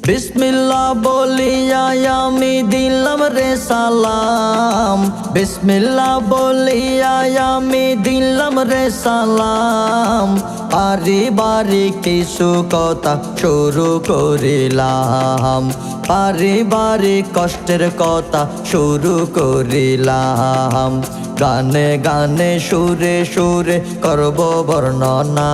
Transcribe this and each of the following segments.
বিসমিল্লাহ বলিয়া আমি দিলাম রে সালাম, বিসমিল্লাহ বলিয়া আমি দিলাম রে সালাম। পারিবারিক কিছু কথা শুরু করিলাম, পারিবারিক কষ্টের কথা শুরু করিলাম। গানে গানে সুরে সুরে করব বর্ণনা,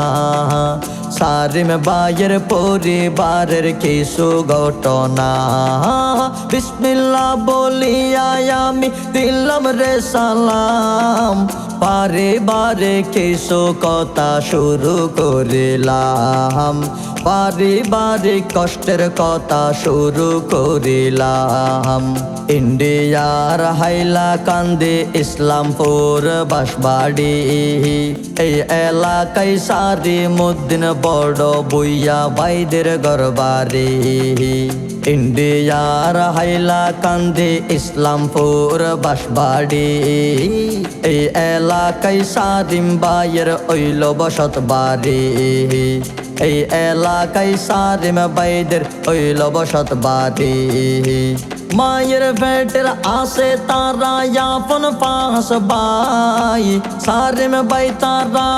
সারিম ভাইয়ের পরিবারের কিছু ঘটনা। বিসমিল্লাহ বলিয়া আমি দিলাম রে সালাম, পারিবারিক কিছু কথা শুরু করিলাম, পারিবারিক কষ্টের কথা শুরু করিলাম। ইন্ডিয়ার হাইলাকান্দি ইসলামপুর বাসবাড়ি, এই এলাকায় সারিমউদ্দিন বড় বুইয়া ভাইদের ঘরবাড়ি। ইন্ডিয়ার হাইলাকান্দি ইসলামপুর বাসবাড়ি, এই এলাকায় সারিম ভাইয়ের ওইল বসত বাড়ি। এই এলাকায় সারিম ভাইদের ওইল বসত বাড়ি। মায়ের পেটের আসে তারা আপন পাঁচ ভাই, সারিম ভাই তারা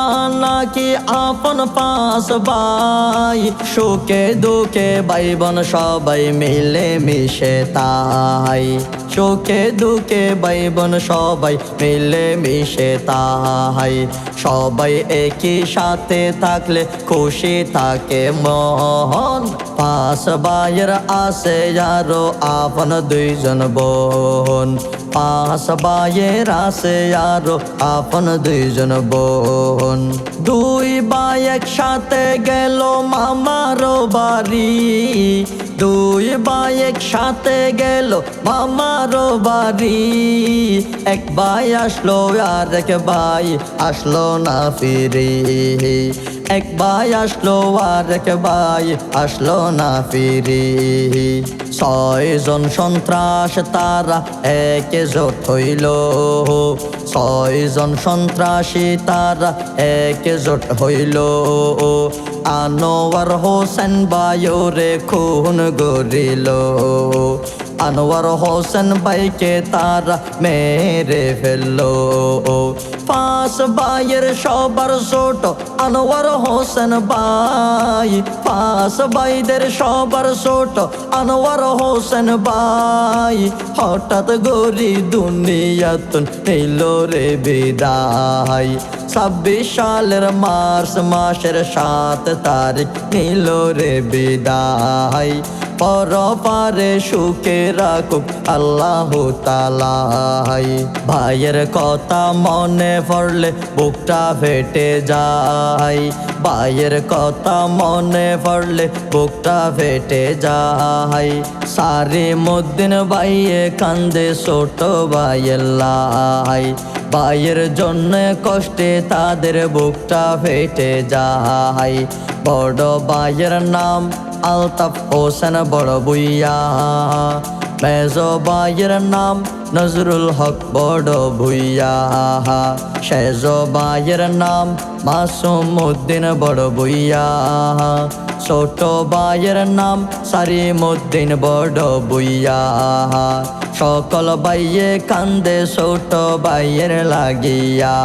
নাকি আপন পাঁচ ভাই। সুখে দুঃখে ভাই বোন সবাই মিলে মিশে তাই, সুখে দুঃখে ভাই বোন সবাই মিলে মিশে তাই। সবাই একই সাথে থাকলে খুশি থাকে মন, পাঁচ ভাইয়ের আছে আরো আপন দুইজন বোন, পাঁচ ভাইয়ের আছে আরো আপন দুইজন বোন। দুই ভাই একসাথে গেল মামার বাড়ি, দুই ভাই একসাথে গেল মামার বাড়ি। এক ভাই আসলো আর এক ভাই আসলো না ফিরে, এক ভাই আসলো আর এক ভাই আসলো না ফিরে। ছয়জন সন্ত্রাস তারা একজোট হইল, ছয়জন সন্ত্রাসী তারা একজোট হইল। আনোয়ার হোসেন ভাইরে খুন গরিল, আনোয়ার হোসেন ভাইকে তারা মেরে ফেললো। পাঁচ ভাইয়ের সবার ছোট আনোয়ার হোসেন ভাই, পাঁচ ভাইদের সবার ছোট আনোয়ার হোসেন ভাই। হঠাৎ গরি দুনিয়াতুন নিল রে বিদায়, 26 সালের মার্চ মাসের 7 তারিখ নিল রে বিদায়। পরপারে সুখে রাখুক আল্লাহ তাআলা। ভাইয়ের কথা মনে পড়লে বুকটা ফেটে যায়, ভাইয়ের কথা মনে পড়লে বুকটা ফেটে যায়। সারিমউদ্দিন ভাইয়ে কান্দে ছোট ভাইয়ের লাই, ভাইয়ের জন্য কষ্টে তাদের বুকটা ফেটে যায়। বড় ভাইয়ের নাম আলতাফ হোসেন বড় বুইয়া, মেজো ভাইয়ের নাম নজরুল হক বড় ভুইয়া, সেজো ভাইয়ের নাম মাসুমউদ্দিন বড় ভুইয়া, ছোট ভাইয়ের নাম সারিমউদ্দিন বড় ভুইয়া। সকল ভাইয়ে কান্দে ছোট ভাইয়ের লাগিয়া।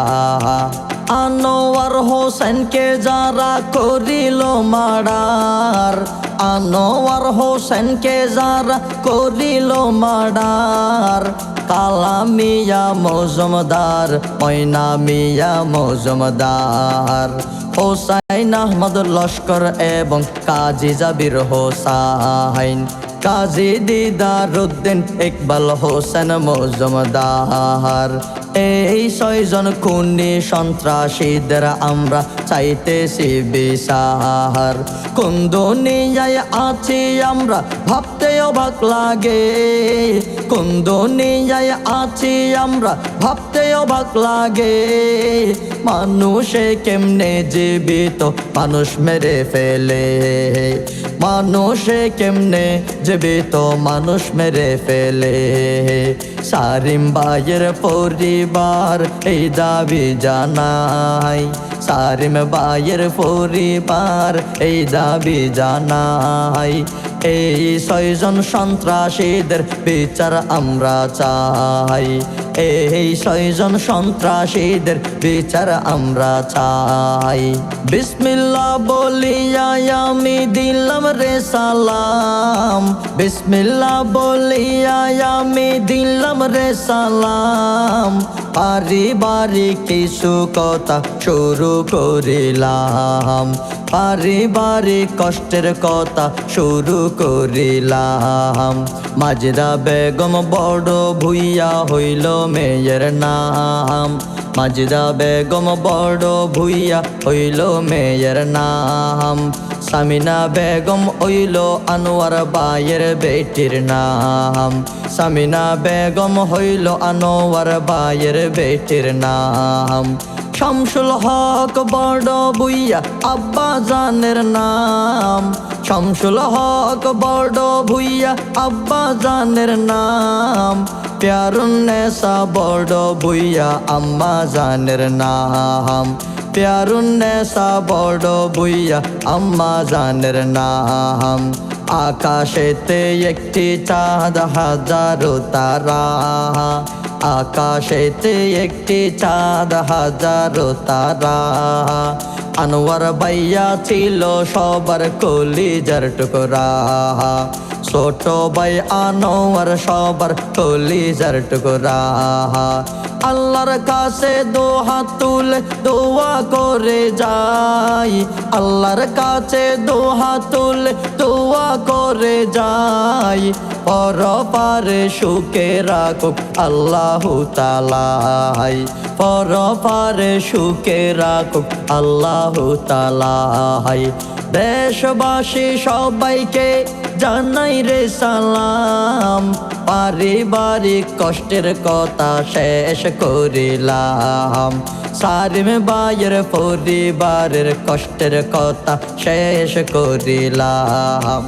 আনোয়ার হোসেনকে যারা করিল মার্ডার, আনোয়ার হোসেনকে যারা করিল মার্ডার। কালা মিয়া মজুমদার, ময়না মিয়া মজুমদার, হোসাইন আহমদ লস্কর এবং কাজী জাবির হোসাইন, কাজী দিদারউদ্দিন ইকবাল হোসেন মজুমদার। এই 6 জন খুনি সন্ত্রাসীদের আমরা চাইতেছি বিচার। কোন দুনিয়ায় আছি আমরা ভাবতে অবাক লাগে, কোন দুনিয়ায় আছি আমরা ভাবতে অবাক লাগে। মানুষে কেমনে জীবিত মানুষ মেরে ফেলে, মানুষে কেমনে জীবিত মানুষ মেরে ফেলে। সারিম ভাইয়ের পরিবার এই দাবি জানাই, সারিম ভাইয়ের পরিবার এই দাবি জানাই। এই 6 জন সন্ত্রাসীদের বিচার আমরা চাই। এই 6 জন সন্ত্রাসীদের বিচার আমরা চাই। বিসমিল্লাহ বলিয়া আমি দিলাম রে সালাম, বিসমিল্লাহ বলিয়া আমি দিলাম রে সালাম। পারিবারিক কিছু কথা শুরু করিলাম, পারিবারিক কষ্টের কথা শুরু করিলাম। মাজেদা বেগম বড় ভুইয়া হইল মেয়ের নাম, মাজেদা বেগম বড় ভুইয়া হইল মেয়ের নাম। সামিনা বেগম হইল আনোয়ার ভাইয়ের বেটির নাম, সামিনা বেগম হইল আনোয়ার ভাইয়ের বেটির নাম। শামসুল হক বড় ভুইয়া আব্বা জানের নাম, শামসুল হক বড় ভুইয়া আব্বা জানের নাম। প্যারুন্নেসা বড় ভুইয়া আম্মা জানের নাম, প্যারুন্নেসা বড় ভুইয়া আম্মা জানের নাম। আকাশেতে একটি চাঁদ হাজারো তারা, আকাশেতে একটি চাঁদ হাজারো তারা। আনোয়ার ভাইয়া ছিল সবার কলিজার টুকরা, ছোট ভাই আনোয়ার সবার কলিজার টুকরা। আল্লাহর কাছে দুহাত তুলে দোয়া করে যাই, আল্লাহর কাছে দুহাত তুলে দোয়া করে যাই। পরপারে সুখে রাখুক আল্লাহু তাআলা, পরপারে সুখে রাখুক আল্লাহু তাআলা। দেশবাসী সবাইকে জানাই রে সালাম, পারিবারিক কষ্টের কথা শেষ করিলাম। সারিম ভাইয়ের পরিবারের কষ্টের কথা শেষ করিলাম।